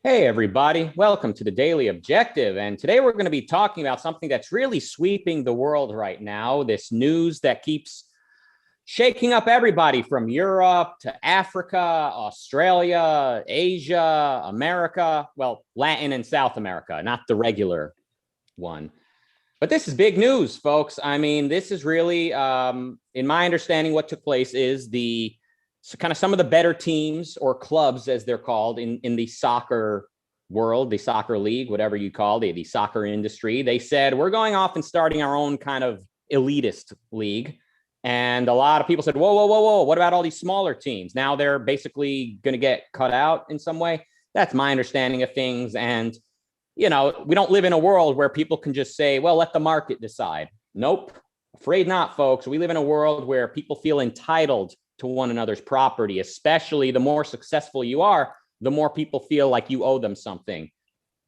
Hey, everybody. Welcome to the Daily Objective. And today we're going to be talking about something that's really sweeping the world right now. This news that keeps shaking up everybody from Europe to Africa, Australia, Asia, America, well, Latin and South America, not the regular one. But this is big news, folks. I mean, this is really, in my understanding, what took place is kind of some of the better teams or clubs, as they're called in the soccer world, the soccer league, whatever you call the soccer industry. They said, we're going off and starting our own kind of elitist league. And a lot of people said, whoa, whoa, whoa, whoa, what about all these smaller teams? Now they're basically going to get cut out in some way. That's my understanding of things. And, we don't live in a world where people can just say, well, let the market decide. Nope. Afraid not, folks. We live in a world where people feel entitled to one another's property, especially the more successful you are, the more people feel like you owe them something.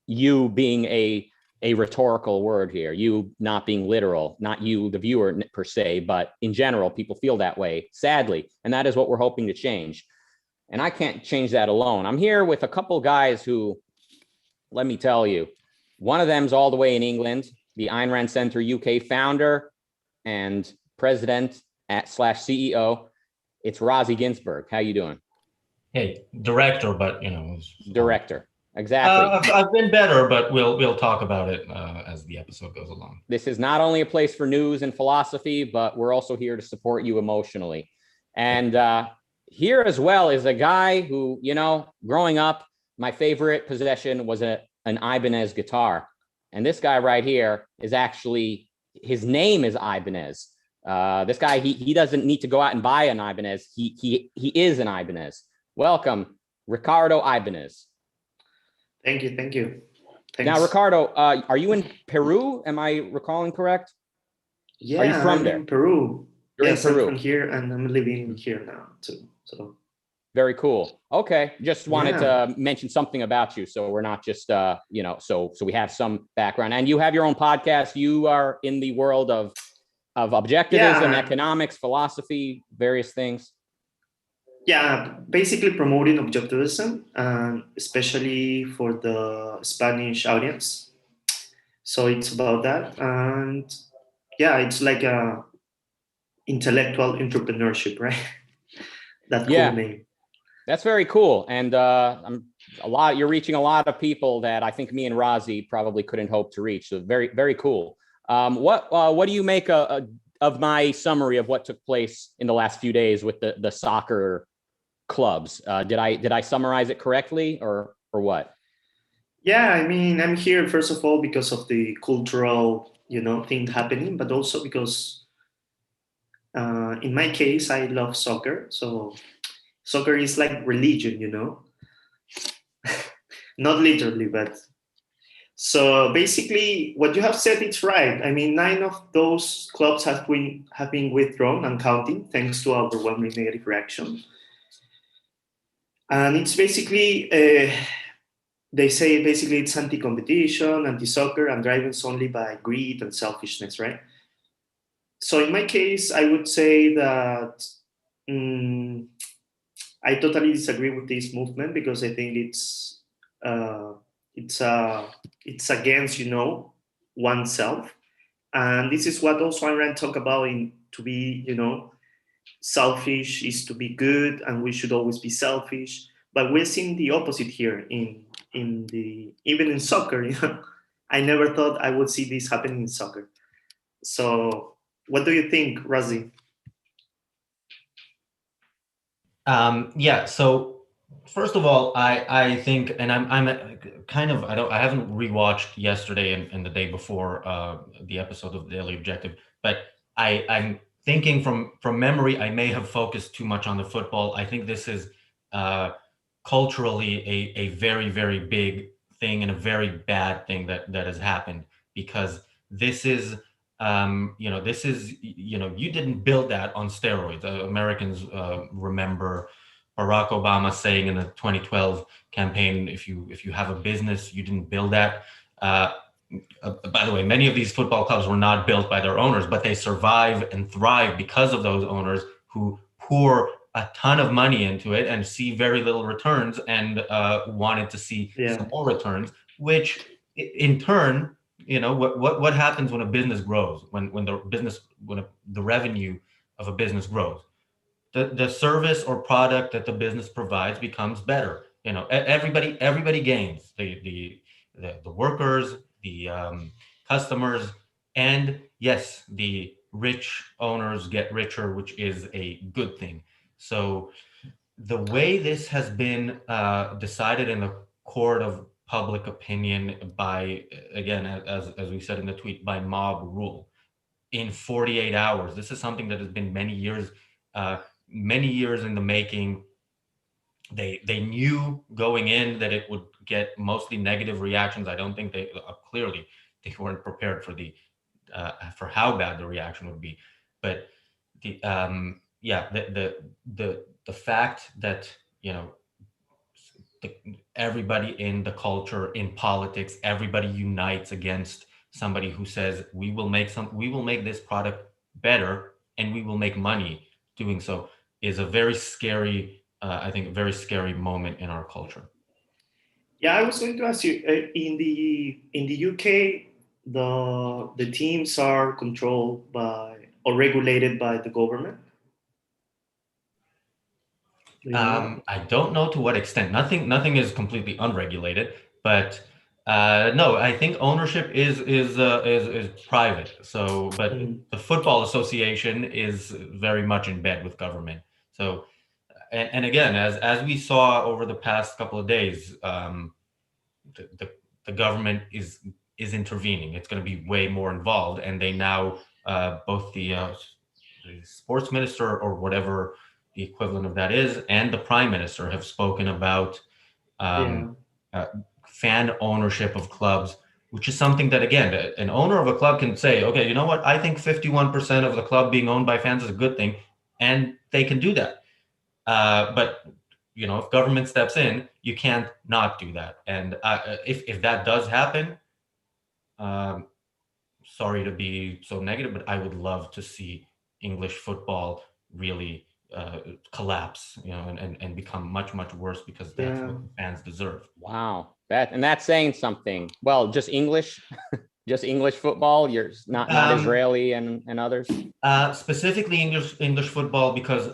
You being a rhetorical word here, you not being literal, not you, the viewer per se, but in general, people feel that way, sadly. And that is what we're hoping to change. And I can't change that alone. I'm here with a couple guys who, let me tell you, one of them's all the way in England, the Ayn Rand Center UK founder and president / CEO. It's Razi Ginsburg. How you doing? Hey, director, but director. Exactly. I've been better, but we'll talk about it as the episode goes along. This is not only a place for news and philosophy, but we're also here to support you emotionally. And here as well is a guy who, growing up, my favorite possession was an Ibáñez guitar. And this guy right here is actually, his name is Ibáñez. This guy, he doesn't need to go out and buy an Ibáñez. He is an Ibáñez. Welcome, Ricardo Ibáñez. Thank you. Thanks. Now, Ricardo, are you in Peru? Am I recalling correct? Yeah, are you from I'm there? in Peru. You're yes, in Peru. I'm from here, and I'm living here now too. So very cool. Okay, just wanted to mention something about you, so we're not just so we have some background. And you have your own podcast. You are in the world of objectivism, economics, philosophy, various things. Yeah, basically promoting objectivism, especially for the Spanish audience. So it's about that, and it's like a intellectual entrepreneurship, right? That cool name. That's very cool, and you're reaching a lot of people that I think me and Razi probably couldn't hope to reach. So very, very cool. What do you make of my summary of what took place in the last few days with the soccer clubs? Did I summarize it correctly or what? Yeah, I mean, I'm here first of all because of the cultural thing happening, but also because in my case I love soccer. So soccer is like religion, not literally, but so basically what you have said, it's right. I mean, 9 of those clubs have been withdrawn and counting thanks to our overwhelming negative reaction. And it's basically, they say basically it's anti-competition, anti-soccer, and driven solely by greed and selfishness, right? So in my case, I would say that I totally disagree with this movement because I think it's against oneself, and this is what also Ayn Rand talk about to be selfish is to be good, and we should always be selfish. But we're seeing the opposite here even in soccer. I never thought I would see this happening in soccer. So what do you think, Razi? So first of all, I think, and I'm I haven't rewatched yesterday and the day before the episode of the Daily Objective, but I'm thinking from memory, I may have focused too much on the football. I think this is culturally a very, very big thing and a very bad thing that has happened, because this is you didn't build that on steroids. Americans remember Barack Obama saying in the 2012 campaign, if you have a business, you didn't build that. By the way, many of these football clubs were not built by their owners, but they survive and thrive because of those owners who pour a ton of money into it and see very little returns, and wanted to see some more returns, which in turn, what happens when a business grows, when the revenue of a business grows, the service or product that the business provides becomes better. Everybody gains, the workers, the customers, and yes, the rich owners get richer, which is a good thing. So the way this has been decided in the court of public opinion by, again, as we said in the tweet, by mob rule in 48 hours. This is something that has been many years in the making. They knew going in that it would get mostly negative reactions. I don't think they clearly they weren't prepared for how bad the reaction would be, but the fact that everybody in the culture, in politics, everybody unites against somebody who says we will make this product better and we will make money doing so, is a very scary, I think, a very scary moment in our culture. Yeah, I was going to ask you, in the UK, the teams are controlled by or regulated by the government. I don't know to what extent. Nothing is completely unregulated, but no, I think ownership is private. So, but the Football Association is very much in bed with government. So, and again, as we saw over the past couple of days, the government is intervening. It's going to be way more involved, and they now both the sports minister, or whatever the equivalent of that is, and the prime minister have spoken about fan ownership of clubs, which is something that, again, an owner of a club can say, okay, you know what, I think 51% of the club being owned by fans is a good thing, and they can do that. But if government steps in, you can't not do that. And if that does happen, sorry to be so negative, but I would love to see English football really collapse, and become much, much worse, because that's what fans deserve. Wow. That's saying something. Well, just English, just English football. You're not Israeli and others. Specifically English football, because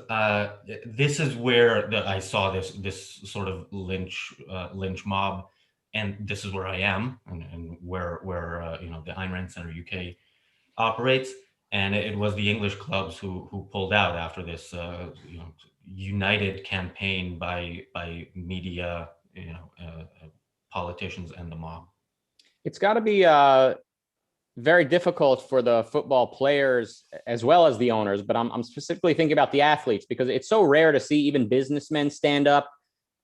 this is where I saw this sort of lynch mob, and this is where I am, and where the Ayn Rand Center UK operates, and it was the English clubs who pulled out after this united campaign by media, politicians, and the mob. It's got to be very difficult for the football players as well as the owners, but I'm specifically thinking about the athletes, because it's so rare to see even businessmen stand up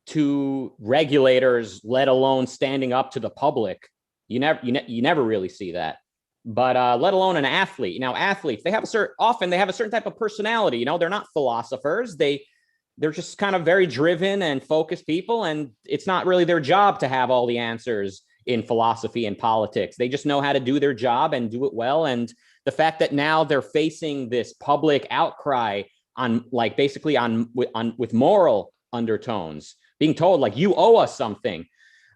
to regulators, let alone standing up to the public. You never really see that. But let alone an athlete. Now, athletes, they have a certain type of personality. They're not philosophers. They're just kind of very driven and focused people, and it's not really their job to have all the answers in philosophy and politics. They just know how to do their job and do it well. And the fact that now they're facing this public outcry with moral undertones, being told like, you owe us something.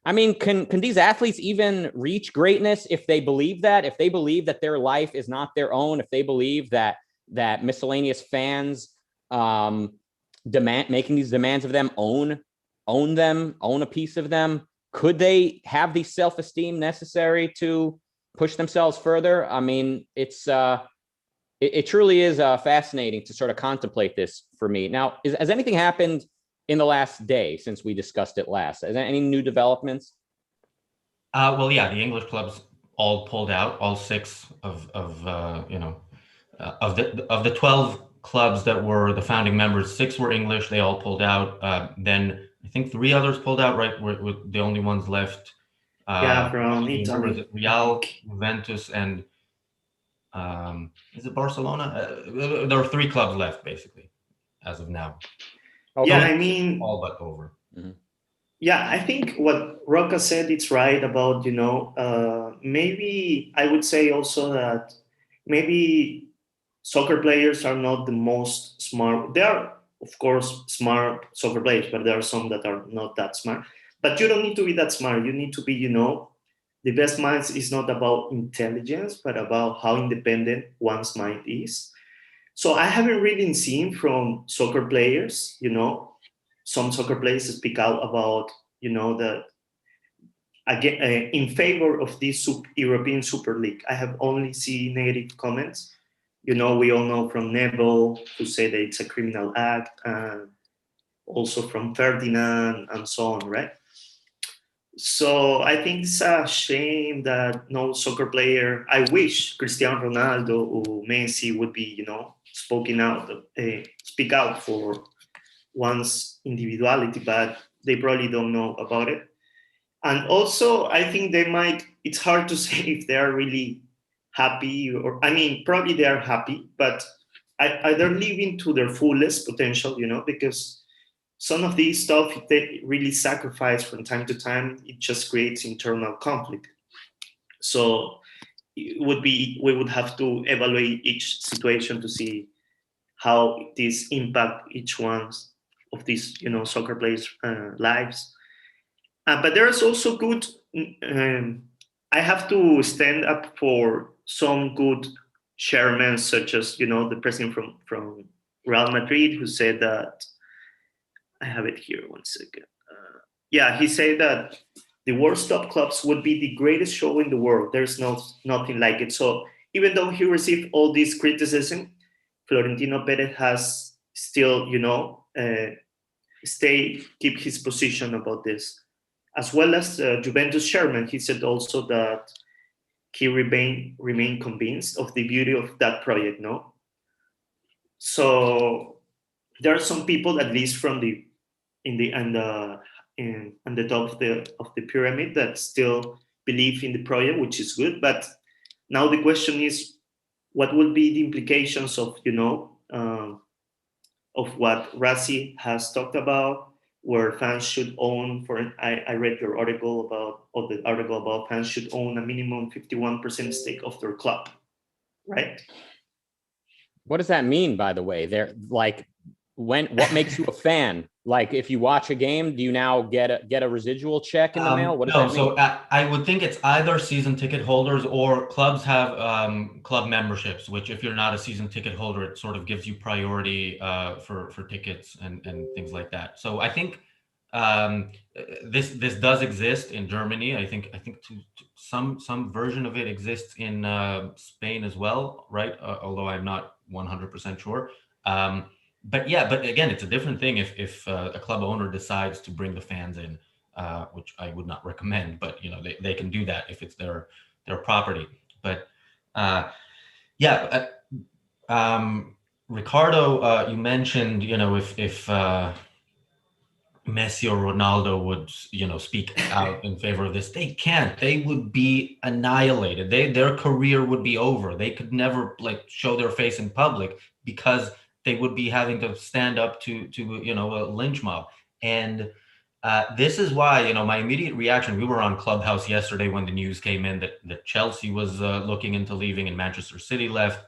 I mean, can these athletes even reach greatness if they believe that? If they believe that their life is not their own? If they believe that miscellaneous fans making these demands of them own a piece of them? Could they have the self-esteem necessary to push themselves further? I mean, it truly is fascinating to sort of contemplate this for me. Now, has anything happened in the last day since we discussed it last? Is there any new developments? Well, yeah, the English clubs all pulled out. All 6 of the 12 clubs that were the founding members, 6 were English. They all pulled out. Then I think 3 others pulled out. Right, were the only ones left. From Italy. Real, Juventus, and is it Barcelona? There are 3 clubs left, basically, as of now. Okay. Yeah, I mean, all but over. Mm-hmm. Yeah, I think what Rucka said, it's right about, maybe I would say also that maybe soccer players are not the most smart. They are of course, smart soccer players, but there are some that are not that smart. But you don't need to be that smart. You need to be, the best minds is not about intelligence, but about how independent one's mind is. So I haven't really seen from soccer players, some soccer players speak out about, that again in favor of this European Super League. I have only seen negative comments. We all know from Neville who say that it's a criminal act, and also from Ferdinand and so on, right? So I think it's a shame that no soccer player. I wish Cristiano Ronaldo or Messi would be, speak out for one's individuality, but they probably don't know about it. And also, I think it's hard to say if they are really happy, or, probably they are happy, but they're living to their fullest potential, because some of these stuff, if they really sacrifice from time to time, it just creates internal conflict. So we would have to evaluate each situation to see how this impact each one of these, soccer players' lives. But there's also good. I have to stand up for some good chairmen, such as the president from Real Madrid, who said that. I have it here. One second. He said that the world's top clubs would be the greatest show in the world. There's nothing like it. So even though he received all this criticism, Florentino Perez has still, keep his position about this. As well as Juventus chairman, he said also that he remained convinced of the beauty of that project. No, so there are some people, at least from the top of the pyramid, that still believe in the project, which is good. But now the question is, what will be the implications of of what Razi has talked about, where fans should own. I read your article about fans should own a minimum 51% stake of their club, right? What does that mean, by the way? They're like, what makes you a fan? Like, if you watch a game, do you now get a residual check in the mail? What does that mean? So I would think it's either season ticket holders, or clubs have club memberships, which if you're not a season ticket holder, it sort of gives you priority for tickets and things like that. So I think this does exist in Germany. I think some version of it exists in Spain as well, right? Although I'm not 100% sure. But again, it's a different thing if a club owner decides to bring the fans in, which I would not recommend, but they can do that if it's their property. But Ricardo, you mentioned if Messi or Ronaldo would speak out in favor of this, they can't. They would be annihilated. Their career would be over. They could never show their face in public, because they would be having to stand up to a lynch mob. And this is why my immediate reaction. We were on Clubhouse yesterday when the news came in that Chelsea was looking into leaving and Manchester City left,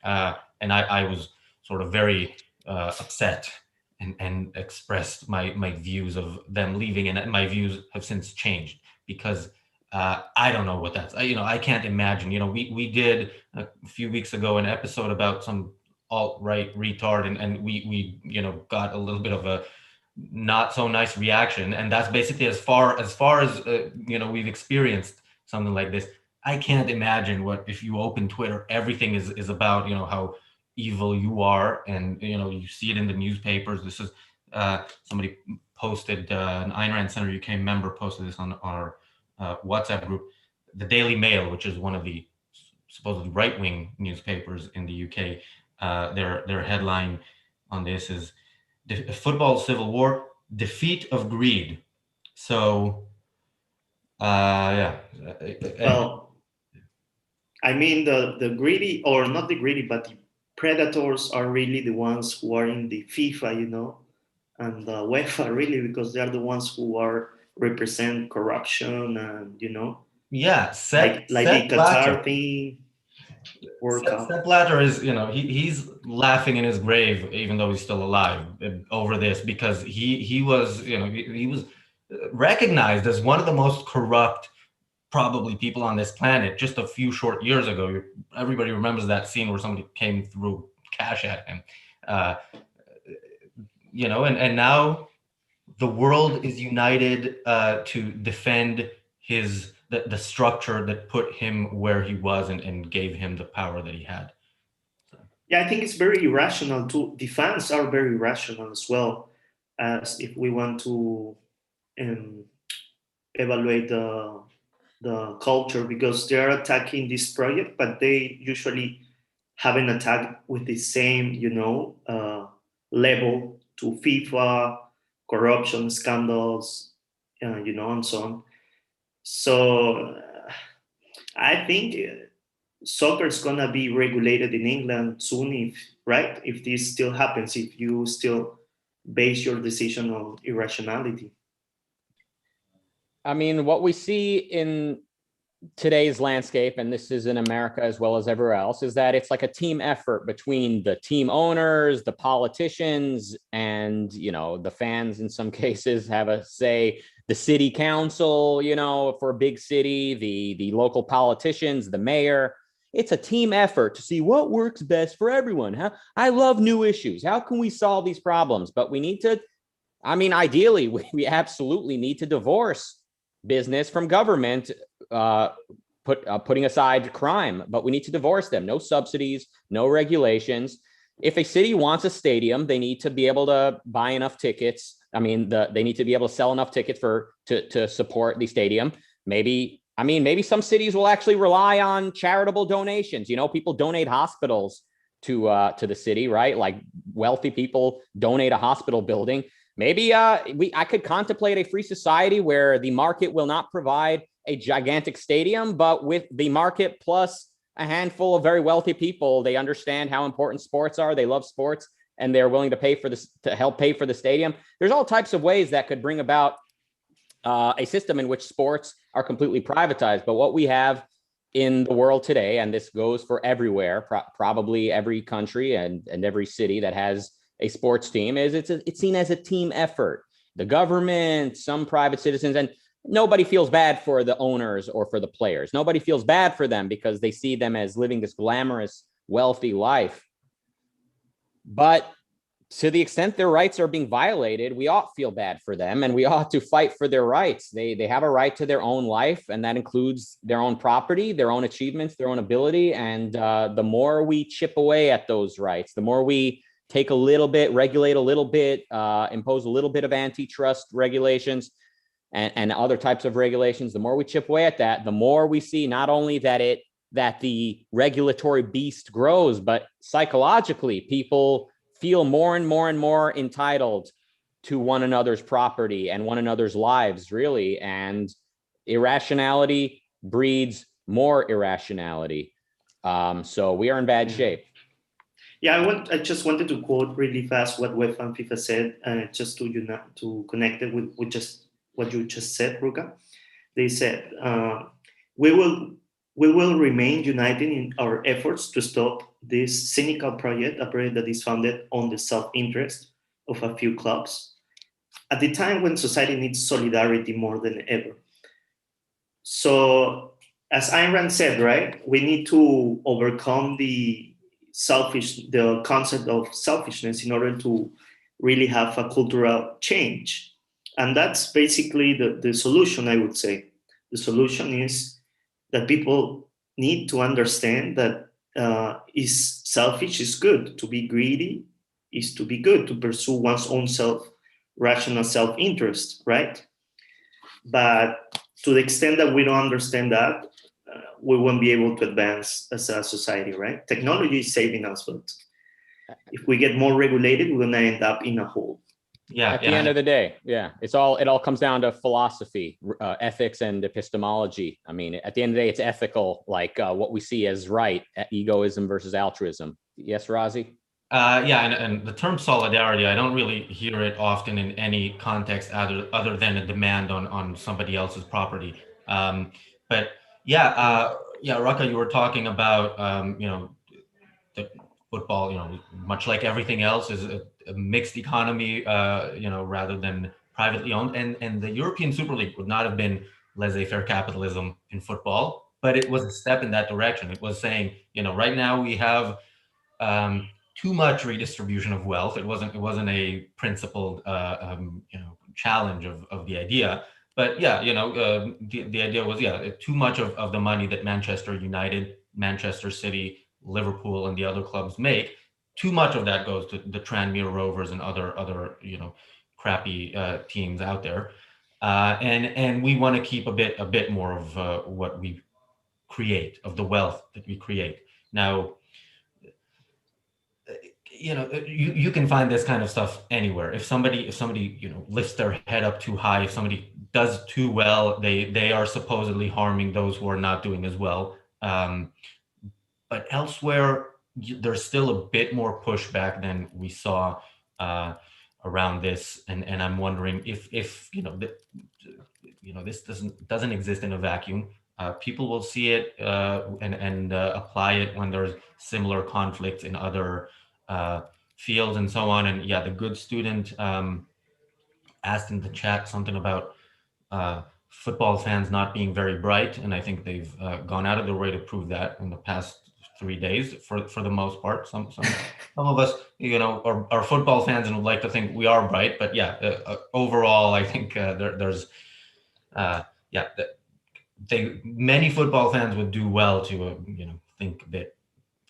and I was sort of very upset and expressed my views of them leaving, and my views have since changed, because I don't know what that's. I can't imagine. We did a few weeks ago an episode about some alt-right retard, and we got a little bit of a not so nice reaction, and that's basically as far as we've experienced something like this. I can't imagine what if you open Twitter, everything is about how evil you are, and you see it in the newspapers. This is somebody posted, an Ayn Rand Center UK member posted this on our WhatsApp group. The Daily Mail, which is one of the supposedly right-wing newspapers in the UK, their headline on this is "Football Civil War: Defeat of Greed." So, Well, the greedy, or not the greedy, but the predators are really the ones who are in the FIFA, and the UEFA, really, because they are the ones who represent corruption, and like the Qatar thing. World Cup. Sepp Blatter is, he's laughing in his grave, even though he's still alive, over this, because he was, he was recognized as one of the most corrupt, probably, people on this planet just a few short years ago. Everybody remembers that scene where somebody came through cash at him, and now the world is united to defend the structure that put him where he was and gave him the power that he had. So. Yeah, I think it's very irrational too. The fans are very rational as well, as if we want to evaluate the culture, because they are attacking this project, but they usually have an attack with the same, level to FIFA, corruption scandals, and so on. So I think soccer is gonna be regulated in England soon, if this still happens, if you still base your decision on irrationality. I mean, what we see in today's landscape, and this is in America as well as everywhere else, is that it's like a team effort between the team owners, the politicians, and, the fans in some cases have a say, the city council, for a big city, the local politicians, the mayor. It's a team effort to see what works best for everyone. I love new issues. How can we solve these problems? But we need to, ideally, we absolutely need to divorce business from government, putting aside crime, but we need to divorce them. No subsidies, no regulations. If a city wants a stadium, they need to be able to buy enough tickets. They need to be able to sell enough tickets to support the stadium. Maybe some cities will actually rely on charitable donations. People donate hospitals to the city, right? Like wealthy people donate a hospital building. Maybe I could contemplate a free society where the market will not provide a gigantic stadium, but with the market plus a handful of very wealthy people, they understand how important sports are. They love sports, and they're willing to pay for this, to help pay for the stadium. There's all types of ways that could bring about a system in which sports are completely privatized. But what we have in the world today, and this goes for everywhere, probably every country and every city that has a sports team, is it's seen as a team effort. The government, some private citizens, and nobody feels bad for the owners or for the players. Nobody feels bad for them because they see them as living this glamorous, wealthy life. But to the extent their rights are being violated, we ought to feel bad for them, and we ought to fight for their rights. They have a right to their own life, and that includes their own property, their own achievements, their own ability. And the more we chip away at those rights, the more we take a little bit, regulate a little bit, impose a little bit of antitrust regulations and other types of regulations, the more we chip away at that, the more we see not only that the regulatory beast grows, but psychologically people feel more and more and more entitled to one another's property and one another's lives, really. And irrationality breeds more irrationality. So we are in bad shape. Yeah, I just wanted to quote really fast what UEFA and FIFA said, just to connect it with just what you just said, Rucka. They said, we will remain united in our efforts to stop this cynical project, a project that is founded on the self-interest of a few clubs, at the time when society needs solidarity more than ever. So, as Ayn Rand said, right, we need to overcome the concept of selfishness in order to really have a cultural change. And that's basically the solution, I would say. The solution is that people need to understand that is selfish is good. To be greedy is to be good, to pursue one's own rational self-interest, right? But to the extent that we don't understand that, we won't be able to advance as a society, right? Technology is saving us, but if we get more regulated, we're gonna end up in a hole. At the end of the day, it all comes down to philosophy, ethics, and epistemology. I mean, at the end of the day, it's ethical, like what we see as right, egoism versus altruism. Yes, Razi? And the term solidarity, I don't really hear it often in any context other than a demand on somebody else's property. Yeah, Rucka, you were talking about, the football, much like everything else, is a mixed economy, rather than privately owned. And the European Super League would not have been laissez-faire capitalism in football, but it was a step in that direction. It was saying, right now we have too much redistribution of wealth. It wasn't a principled, challenge of the idea. But yeah, the idea was, yeah, too much of the money that Manchester United, Manchester City, Liverpool, and the other clubs make, too much of that goes to the Tranmere Rovers and other crappy teams out there, and we want to keep a bit more of what we create, of the wealth that we create. Now, you can find this kind of stuff anywhere. If somebody lifts their head up too high, if somebody does too well, they are supposedly harming those who are not doing as well. But elsewhere, there's still a bit more pushback than we saw around this, and I'm wondering if this doesn't exist in a vacuum. People will see it and apply it when there's similar conflicts in other fields and so on. And yeah, the good student asked in the chat something about football fans not being very bright, and I think they've gone out of their way to prove that in the past 3 days for the most part. Some of us, are football fans and would like to think we are bright, but yeah, overall, I think there's yeah, many football fans would do well to think a bit.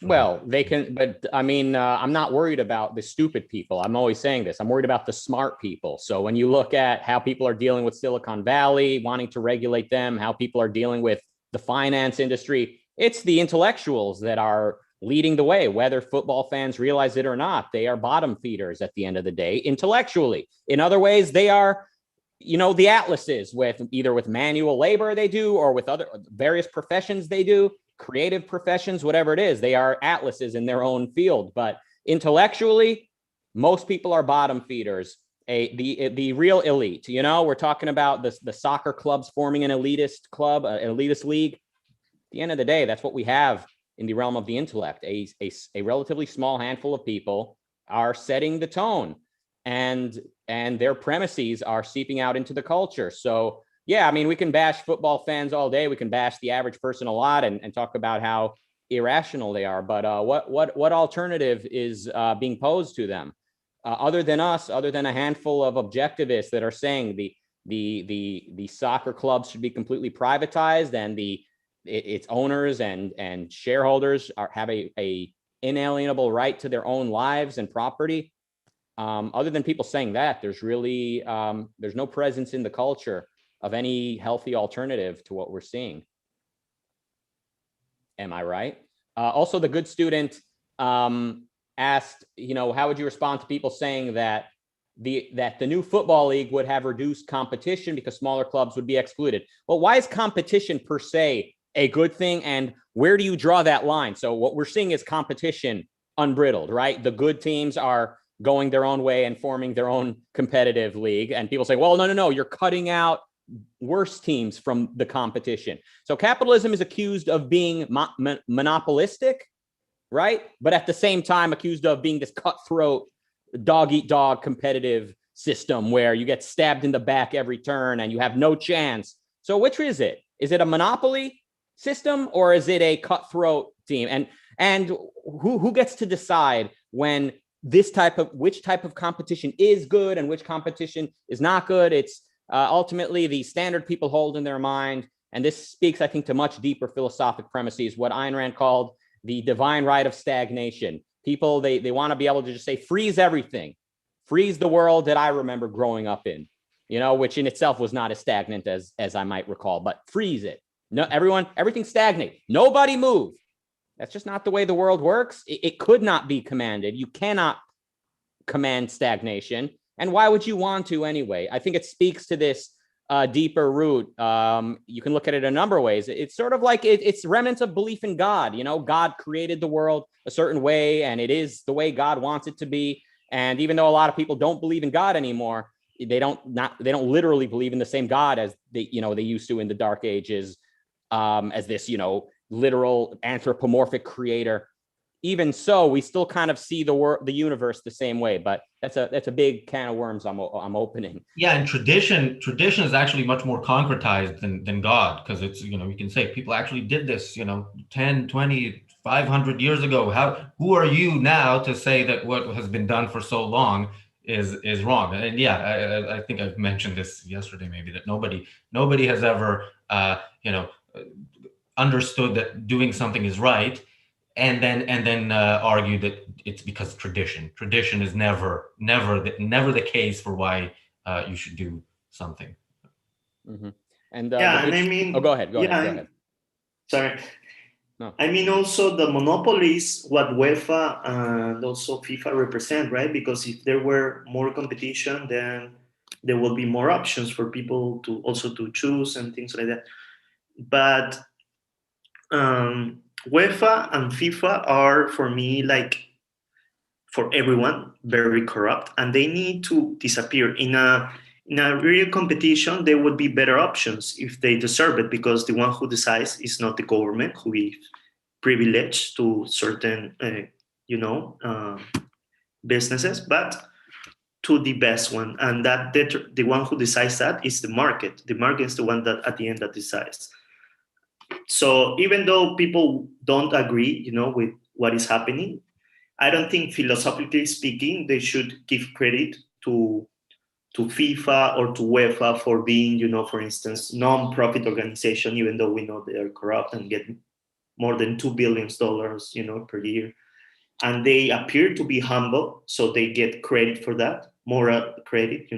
Well, they can, but I mean, I'm not worried about the stupid people. I'm always saying this. I'm worried about the smart people. So when you look at how people are dealing with Silicon Valley, wanting to regulate them, how people are dealing with the finance industry, it's the intellectuals that are leading the way, whether football fans realize it or not. They are bottom feeders at the end of the day, intellectually. In other ways, they are, the atlases with either with manual labor they do or with other various professions they do. Creative professions, whatever it is, they are atlases in their own field. But intellectually, most people are bottom feeders. The real elite, we're talking about the soccer clubs forming an elitist club, an elitist league. At the end of the day, that's what we have in the realm of the intellect. A relatively small handful of people are setting the tone, and their premises are seeping out into the culture. So yeah, I mean, we can bash football fans all day. We can bash the average person a lot and talk about how irrational they are. But what alternative is being posed to them, other than us, other than a handful of objectivists that are saying the soccer clubs should be completely privatized and its owners and shareholders have a inalienable right to their own lives and property. Other than people saying that, there's really there's no presence in the culture of any healthy alternative to what we're seeing. Am I right? Also, the good student asked, how would you respond to people saying that the new football league would have reduced competition because smaller clubs would be excluded? Well, why is competition per se a good thing, and where do you draw that line? So what we're seeing is competition unbridled, right? The good teams are going their own way and forming their own competitive league, and people say, well, no, you're cutting out worse teams from the competition. So capitalism is accused of being monopolistic, right? But at the same time accused of being this cutthroat, dog-eat-dog competitive system where you get stabbed in the back every turn and you have no chance. So which is it? Is it a monopoly system or is it a cutthroat team? And who gets to decide when which type of competition is good and which competition is not good? It's ultimately the standard people hold in their mind. And this speaks, I think, to much deeper philosophic premises, what Ayn Rand called the divine right of stagnation. People, they want to be able to just say, freeze everything, freeze the world that I remember growing up in, which in itself was not as stagnant as I might recall, but freeze it. No, everything stagnate. Nobody move. That's just not the way the world works. It could not be commanded. You cannot command stagnation. And why would you want to anyway? I think it speaks to this deeper root. You can look at it a number of ways. It's sort of like it's remnants of belief in God. God created the world a certain way, and it is the way God wants it to be. And even though a lot of people don't believe in God anymore, they don't literally believe in the same God as they used to in the Dark Ages, as this literal anthropomorphic creator. Even so, we still kind of see the universe the same way, but that's a big can of worms I'm opening. Yeah, and tradition is actually much more concretized than God, because it's, you can say people actually did this, 10, 20, 500 years ago. Who are you now to say that what has been done for so long is wrong? And yeah, I think I've mentioned this yesterday, maybe, that nobody has ever understood that doing something is right, and then argue that it's because tradition is never the case for why you should do something. Mm-hmm. And yeah, and I mean, go ahead. Sorry. No. I mean, also the monopolies, what UEFA and also FIFA represent, right? Because if there were more competition, then there will be more options for people to choose and things like that. But UEFA and FIFA are, for me, like, for everyone, very corrupt, and they need to disappear. In a real competition, there would be better options if they deserve it, because the one who decides is not the government, who is privileged to certain, businesses, but to the best one, and that the one who decides that is the market. The market is the one that at the end that decides. So even though people don't agree, with what is happening, I don't think, philosophically speaking, they should give credit to FIFA or to UEFA for being, for instance, non-profit organization, even though we know they are corrupt and get more than $2 billion, per year. And they appear to be humble, so they get credit for that, moral credit,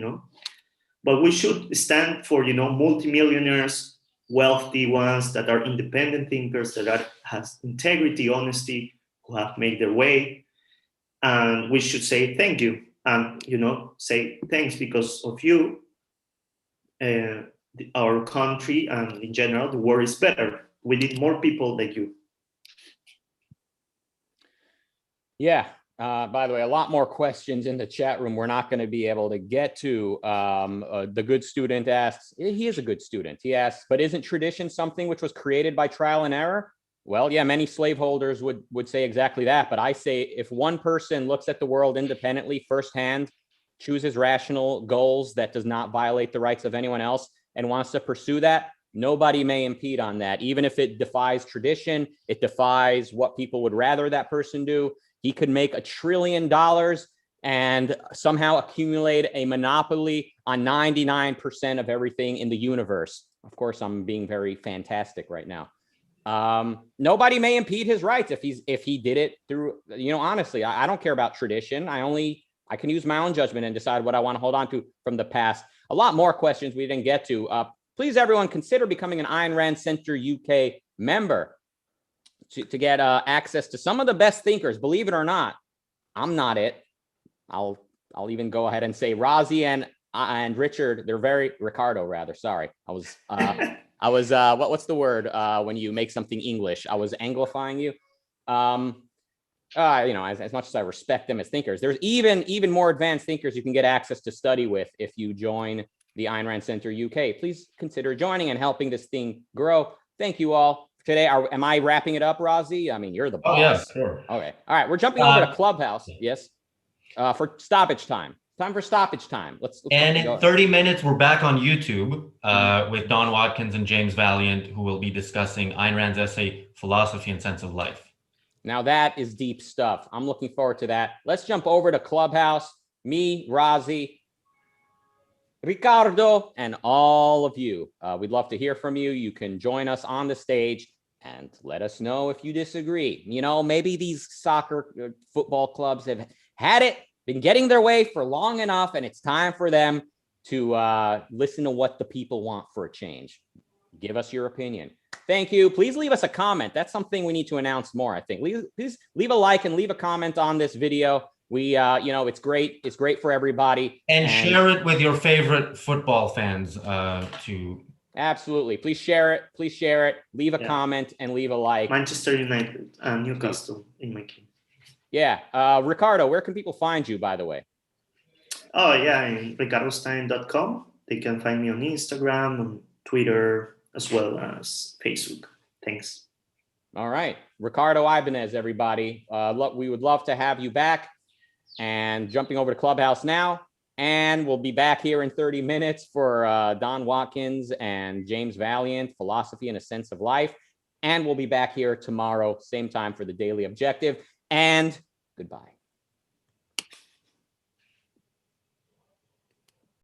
But we should stand for, multimillionaires, wealthy ones that are independent thinkers, that has integrity, honesty, who have made their way. And we should say thank you, and say thanks, because of you, our country and in general the world is better. We need more people like you. Yeah. By the way, a lot more questions in the chat room we're not going to be able to get to. The good student asks, he is a good student. He asks, but isn't tradition something which was created by trial and error? Well, yeah, many slaveholders would say exactly that. But I say, if one person looks at the world independently, firsthand, chooses rational goals that does not violate the rights of anyone else, and wants to pursue that, nobody may impede on that. Even if it defies tradition, it defies what people would rather that person do. He could make $1 trillion and somehow accumulate a monopoly on 99% of everything in the universe. Of course, I'm being very fantastic right now. Nobody may impede his rights if he did it through, honestly, I don't care about tradition. I can use my own judgment and decide what I want to hold on to from the past. A lot more questions we didn't get to. Please, everyone, consider becoming an Ayn Rand Center UK member to get access to some of the best thinkers. Believe it or not, I'm not it. I'll even go ahead and say Razi and Richard. Ricardo, rather. Sorry, I was what's the word when you make something English? I was anglifying you. As much as I respect them as thinkers, there's even more advanced thinkers you can get access to study with if you join the Ayn Rand Center UK. Please consider joining and helping this thing grow. Thank you all. Today, am I wrapping it up, Razi? I mean, you're the boss. Oh, yeah, sure. Okay. All right. We're jumping over to Clubhouse. Yes. For stoppage time. Time for stoppage time. Let's and in 30 minutes, we're back on YouTube with Don Watkins and James Valiant, who will be discussing Ayn Rand's essay, Philosophy and Sense of Life. Now, that is deep stuff. I'm looking forward to that. Let's jump over to Clubhouse. Me, Razi, Ricardo, and all of you. We'd love to hear from you. You can join us on the stage and let us know if you disagree. Maybe these soccer, football clubs have been getting their way for long enough, and it's time for them to listen to what the people want for a change. Give us your opinion. Thank you. Please leave us a comment. That's something we need to announce more, I think. Please leave a like and leave a comment on this video. We, it's great. It's great for everybody. And share it with your favorite football fans too. Absolutely. Please share it. Please share it. Leave a comment and leave a like. Manchester United and Newcastle in my case. Yeah. Ricardo, where can people find you, by the way? Oh, yeah, in ricardostein.com. They can find me on Instagram, on Twitter, as well as Facebook. Thanks. All right. Ricardo Ibáñez, everybody. We would love to have you back. And jumping over to Clubhouse now. And we'll be back here in 30 minutes for Don Watkins and James Valiant, Philosophy and a Sense of Life. And we'll be back here tomorrow, same time for the Daily Objective. And goodbye.